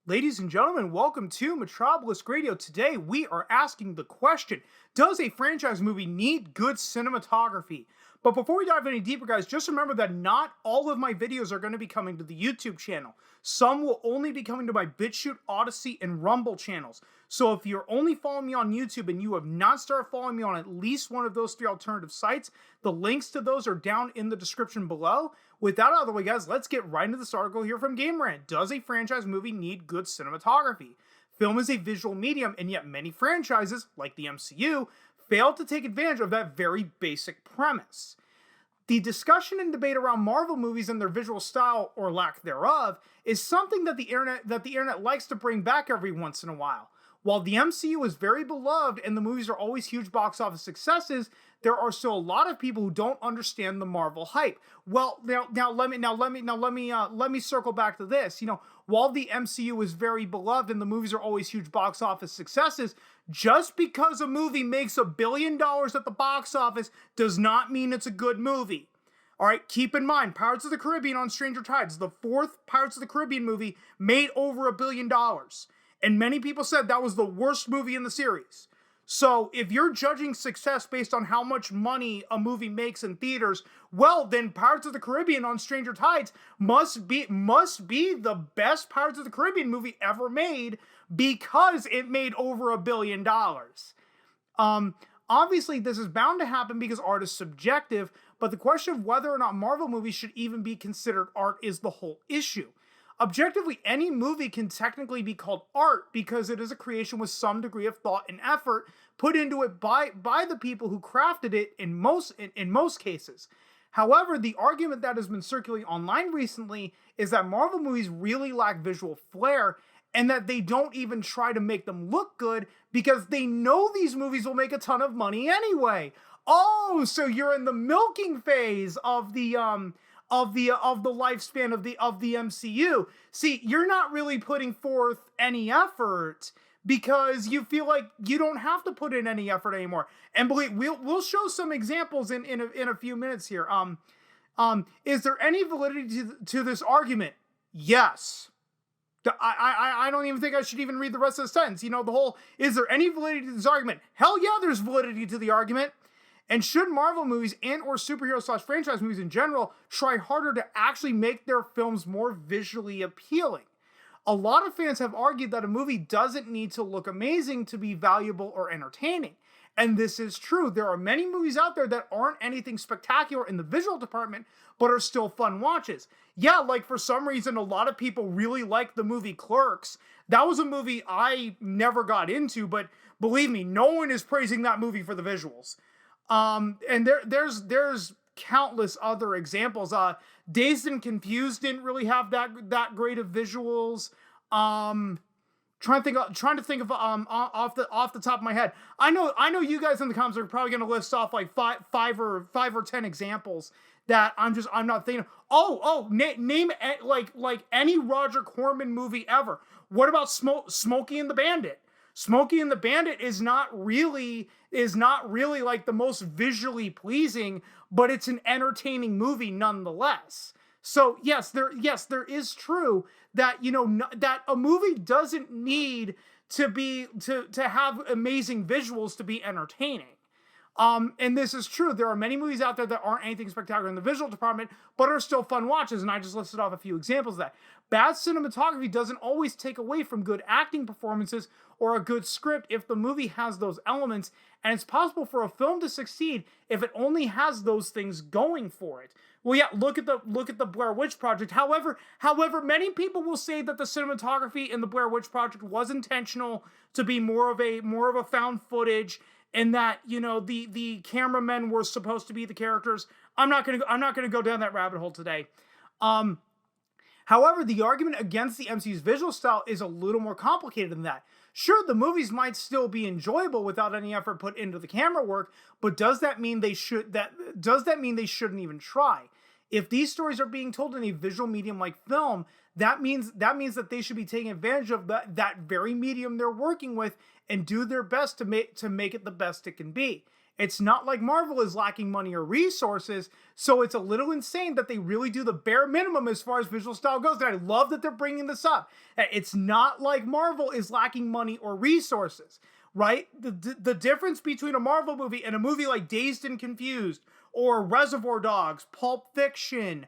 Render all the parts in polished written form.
Ladies and gentlemen, welcome to Metropolis Radio. Today we are asking the question, does a franchise movie need good cinematography? But before we dive any deeper, guys, just remember that not all of my videos are going to be coming to the YouTube channel. Some will only be coming to my BitChute, Odyssey, and Rumble channels. So if you're only following me on YouTube and you have not started following me on at least one of those three alternative sites, the links to those are down in the description below. With that out of the way, guys, let's get right into this article here from Game Rant. Does a franchise movie need good cinematography? Film is a visual medium, and yet many franchises, like the MCU, fail to take advantage of that very basic premise. The discussion and debate around Marvel movies and their visual style, or lack thereof, is something that the internet likes to bring back every once in a while. While the MCU is very beloved and the movies are always huge box office successes, there are still a lot of people who don't understand the Marvel hype. Well, let me circle back to this. While the MCU is very beloved and the movies are always huge box office successes, just because a movie makes $1 billion at the box office does not mean it's a good movie. All right, keep in mind, Pirates of the Caribbean on Stranger Tides, the fourth Pirates of the Caribbean movie, made over $1 billion. And many people said that was the worst movie in the series. So if you're judging success based on how much money a movie makes in theaters, well, then Pirates of the Caribbean on Stranger Tides must be the best Pirates of the Caribbean movie ever made because it made over $1 billion. Obviously, this is bound to happen because art is subjective, but the question of whether or not Marvel movies should even be considered art is the whole issue. Objectively, any movie can technically be called art because it is a creation with some degree of thought and effort put into it by the people who crafted it in most cases. However, the argument that has been circulating online recently is that Marvel movies really lack visual flair and that they don't even try to make them look good because they know these movies will make a ton of money anyway. Oh, so you're in the milking phase of the lifespan of the MCU. See, you're not really putting forth any effort because you feel like you don't have to put in any effort anymore. And believe we'll show some examples in a few minutes here. Is there any validity to this argument? Yes. I don't even think I should even read the rest of the sentence. The whole, is there any validity to this argument? Hell yeah, there's validity to the argument. And should Marvel movies and or superhero/franchise movies in general try harder to actually make their films more visually appealing? A lot of fans have argued that a movie doesn't need to look amazing to be valuable or entertaining. And this is true. There are many movies out there that aren't anything spectacular in the visual department, but are still fun watches. Yeah, like for some reason, a lot of people really like the movie Clerks. That was a movie I never got into, but believe me, no one is praising that movie for the visuals. And there's countless other examples. Dazed and Confused didn't really have that great of visuals. Trying to think of off the top of my head. I know you guys in the comments are probably going to list off like five or 10 examples that I'm not thinking of. Name like any Roger Corman movie ever. What about Smokey and the Bandit? Smokey and the Bandit is not really like the most visually pleasing, but it's an entertaining movie nonetheless. So yes, there is true that that a movie doesn't need to have amazing visuals to be entertaining. And this is true. There are many movies out there that aren't anything spectacular in the visual department, but are still fun watches. And I just listed off a few examples of that. Bad cinematography doesn't always take away from good acting performances or a good script if the movie has those elements. And it's possible for a film to succeed if it only has those things going for it. Well, yeah, look at the Blair Witch Project. However, many people will say that the cinematography in the Blair Witch Project was intentional to be more of a found footage, and that the cameramen were supposed to be the characters. I'm not gonna go down that rabbit hole today. However, the argument against the MCU's visual style is a little more complicated than that. Sure, the movies might still be enjoyable without any effort put into the camera work, but does that mean they shouldn't even try? If these stories are being told in a visual medium like film, that means that they should be taking advantage of that very medium they're working with and do their best to make it the best it can be. It's not like Marvel is lacking money or resources, so it's a little insane that they really do the bare minimum as far as visual style goes. And I love that they're bringing this up. It's not like Marvel is lacking money or resources, right? The difference between a Marvel movie and a movie like Dazed and Confused or Reservoir Dogs, Pulp Fiction,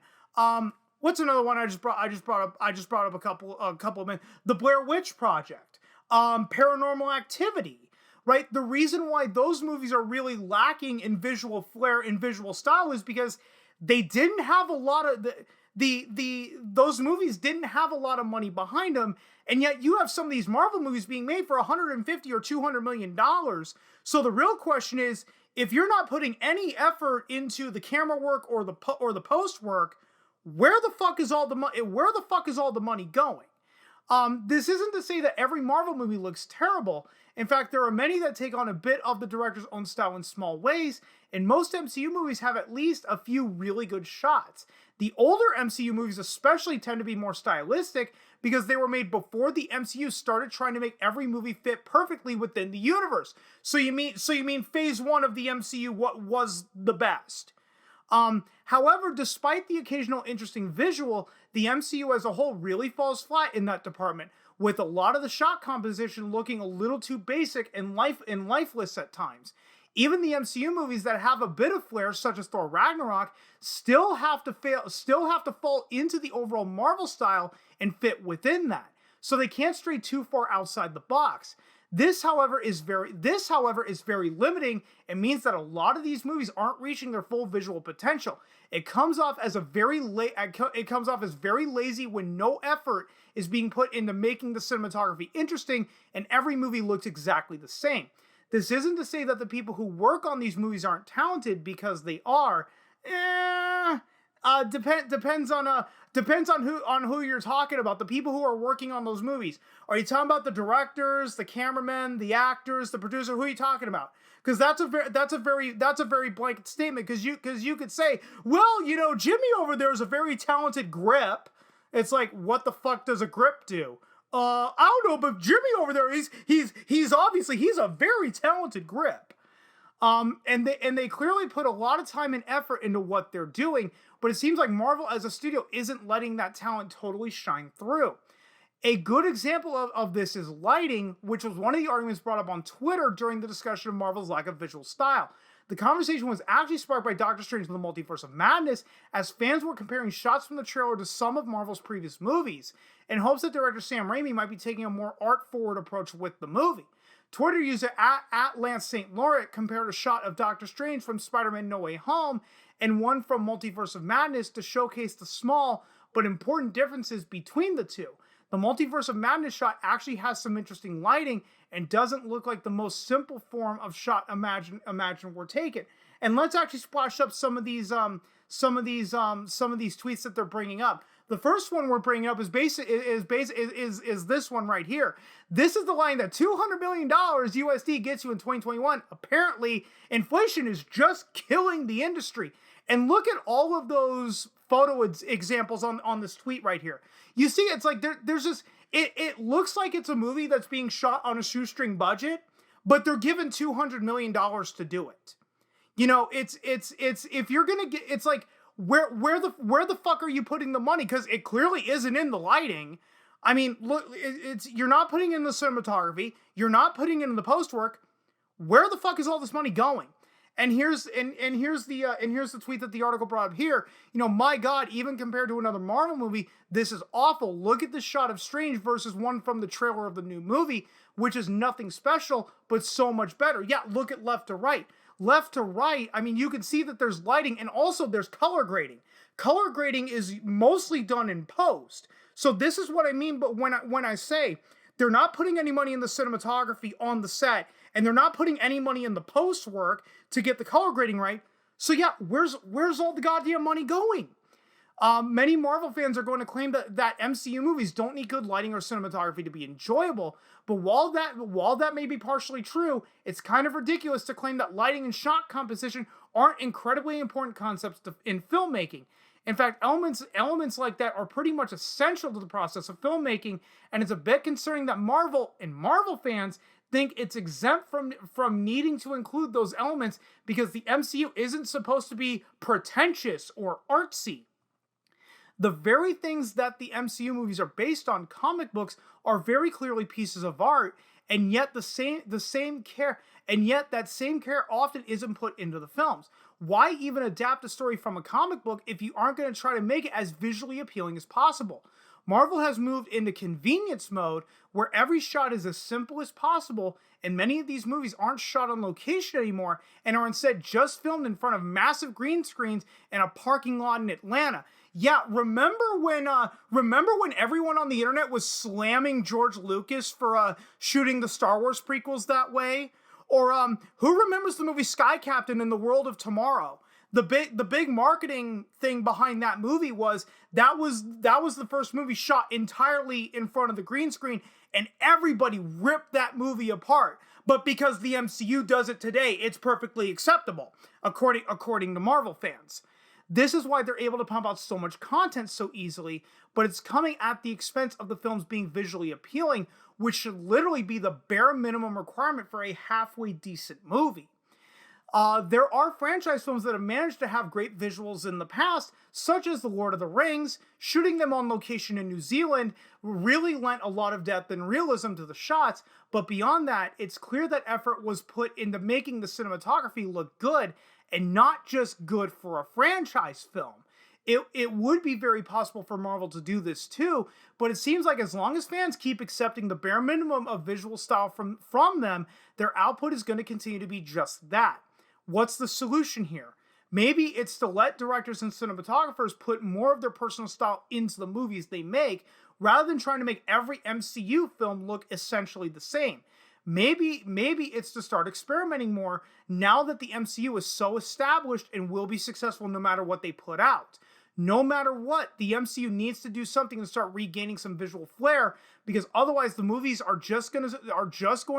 what's another one I just brought up a couple of minutes, The Blair Witch Project, Paranormal Activity. Right? The reason why those movies are really lacking in visual flair and visual style is because they didn't have a lot of those movies didn't have a lot of money behind them, and yet you have some of these Marvel movies being made for 150 or 200 million dollars. So the real question is, if you're not putting any effort into the camera work or the post work, where the fuck is all the money going? This isn't to say that every Marvel movie looks terrible. In fact, there are many that take on a bit of the director's own style in small ways, and most MCU movies have at least a few really good shots. The older MCU movies especially tend to be more stylistic because they were made before the MCU started trying to make every movie fit perfectly within the universe. So you mean phase 1 of the MCU what was the best? However, despite the occasional interesting visual, the MCU as a whole really falls flat in that department, with a lot of the shot composition looking a little too basic and lifeless at times. Even the MCU movies that have a bit of flair, such as Thor Ragnarok, still have to fall into the overall Marvel style and fit within that. So they can't stray too far outside the box. This, however, is very limiting and means that a lot of these movies aren't reaching their full visual potential. It comes off as very lazy when no effort is being put into making the cinematography interesting, and every movie looks exactly the same. This isn't to say that the people who work on these movies aren't talented, because they are. Depends on who you're talking about. The people who are working on those movies. Are you talking about the directors, the cameramen, the actors, the producer? Who are you talking about? Because that's a very blanket statement. Because you could say, well, Jimmy over there is a very talented grip. It's like, what the fuck does a grip do? I don't know, but Jimmy over there, he's obviously a very talented grip. And they clearly put a lot of time and effort into what they're doing, but it seems like Marvel as a studio isn't letting that talent totally shine through. A good example of this is lighting, which was one of the arguments brought up on Twitter during the discussion of Marvel's lack of visual style. The conversation was actually sparked by Doctor Strange in the Multiverse of Madness, as fans were comparing shots from the trailer to some of Marvel's previous movies, in hopes that director Sam Raimi might be taking a more art-forward approach with the movie. Twitter user at Lance St. Laurent compared a shot of Doctor Strange from Spider-Man No Way Home and one from Multiverse of Madness to showcase the small but important differences between the two. The Multiverse of Madness shot actually has some interesting lighting and doesn't look like the most simple form of shot imaginable taken. And let's actually splash up some of these tweets that they're bringing up. The first one we're bringing up is this one right here. This is the line that $200 million USD gets you in 2021. Apparently, inflation is just killing the industry. And look at all of those photo examples on this tweet right here. You see, it's like there's this. It looks like it's a movie that's being shot on a shoestring budget, but they're given $200 million to do it. It's if you're gonna get, it's like, where the fuck are you putting the money? Because it clearly isn't in the lighting. I mean, look, you're not putting in the cinematography. You're not putting in the post work. Where the fuck is all this money going? And here's the tweet that the article brought up here. My God, even compared to another Marvel movie, this is awful. Look at this shot of Strange versus one from the trailer of the new movie, which is nothing special, but so much better. Yeah, look at left to right. Left to right, I mean, you can see that there's lighting, and also there's color grading. Color grading is mostly done in post. So this is what I mean, but when I say they're not putting any money in the cinematography on the set, and they're not putting any money in the post work to get the color grading right. So yeah, where's all the goddamn money going? Many Marvel fans are going to claim that MCU movies don't need good lighting or cinematography to be enjoyable, but while that may be partially true, it's kind of ridiculous to claim that lighting and shot composition aren't incredibly important concepts in filmmaking. In fact, elements like that are pretty much essential to the process of filmmaking, and it's a bit concerning that Marvel fans think it's exempt from needing to include those elements because the MCU isn't supposed to be pretentious or artsy. The very things that the MCU movies are based on, comic books, are very clearly pieces of art, and yet that same care often isn't put into the films. Why even adapt a story from a comic book if you aren't going to try to make it as visually appealing as possible? Marvel has moved into convenience mode where every shot is as simple as possible, and many of these movies aren't shot on location anymore and are instead just filmed in front of massive green screens in a parking lot in Atlanta. Yeah, remember when everyone on the internet was slamming George Lucas for shooting the Star Wars prequels that way? Or who remembers the movie Sky Captain in the World of Tomorrow? The big marketing thing behind that movie was that was the first movie shot entirely in front of the green screen, and everybody ripped that movie apart. But because the MCU does it today, it's perfectly acceptable, according to Marvel fans. This is why they're able to pump out so much content so easily, but it's coming at the expense of the films being visually appealing, which should literally be the bare minimum requirement for a halfway decent movie. There are franchise films that have managed to have great visuals in the past, such as The Lord of the Rings. Shooting them on location in New Zealand really lent a lot of depth and realism to the shots, but beyond that, it's clear that effort was put into making the cinematography look good, and not just good for a franchise film. It would be very possible for Marvel to do this too, but it seems like as long as fans keep accepting the bare minimum of visual style from them, their output is going to continue to be just that. What's the solution here? Maybe it's to let directors and cinematographers put more of their personal style into the movies they make, rather than trying to make every MCU film look essentially the same. Maybe it's to start experimenting more now that the MCU is so established and will be successful no matter what they put out. No matter what, the MCU needs to do something and start regaining some visual flair, because otherwise the movies are just going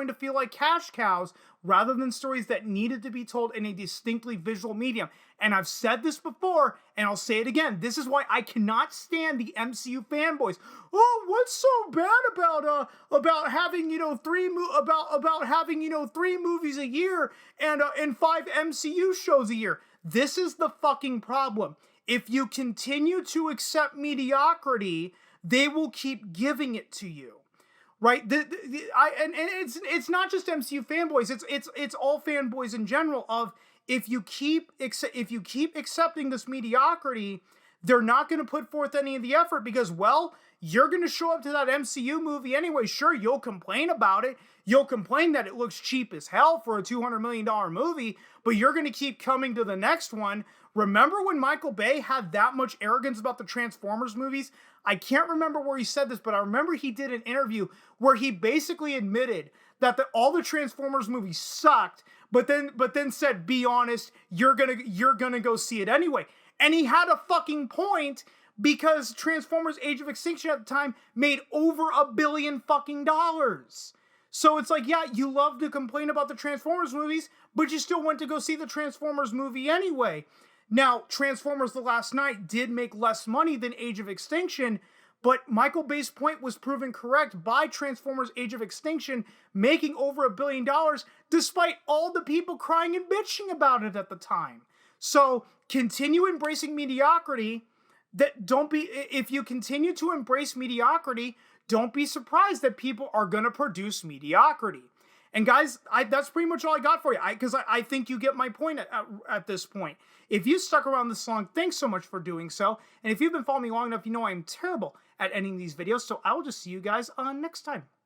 to feel like cash cows rather than stories that needed to be told in a distinctly visual medium. And I've said this before, and I'll say it again. This is why I cannot stand the MCU fanboys. Oh, what's so bad about having three movies a year and 5 MCU shows a year? This is the fucking problem. If you continue to accept mediocrity, they will keep giving it to you, right? It's not just MCU fanboys. It's all fanboys in general. Of if you keep accepting this mediocrity, they're not going to put forth any of the effort because, well, you're going to show up to that MCU movie anyway. Sure, you'll complain about it. You'll complain that it looks cheap as hell for a $200 million movie, but you're going to keep coming to the next one. Remember when Michael Bay had that much arrogance about the Transformers movies? I can't remember where he said this, but I remember he did an interview where he basically admitted that all the Transformers movies sucked, but then said, "Be honest, you're gonna go see it anyway." And he had a fucking point, because Transformers Age of Extinction at the time made over $1 billion fucking dollars. So it's like, yeah, you love to complain about the Transformers movies, but you still went to go see the Transformers movie anyway. Now, Transformers The Last Knight did make less money than Age of Extinction, but Michael Bay's point was proven correct by Transformers Age of Extinction making over $1 billion, despite all the people crying and bitching about it at the time. So continue embracing mediocrity. If you continue to embrace mediocrity, don't be surprised that people are going to produce mediocrity. And guys, that's pretty much all I got for you, because I think you get my point at this point. If you stuck around this long, thanks so much for doing so. And if you've been following me long enough, you know I'm terrible at ending these videos, so I will just see you guys next time.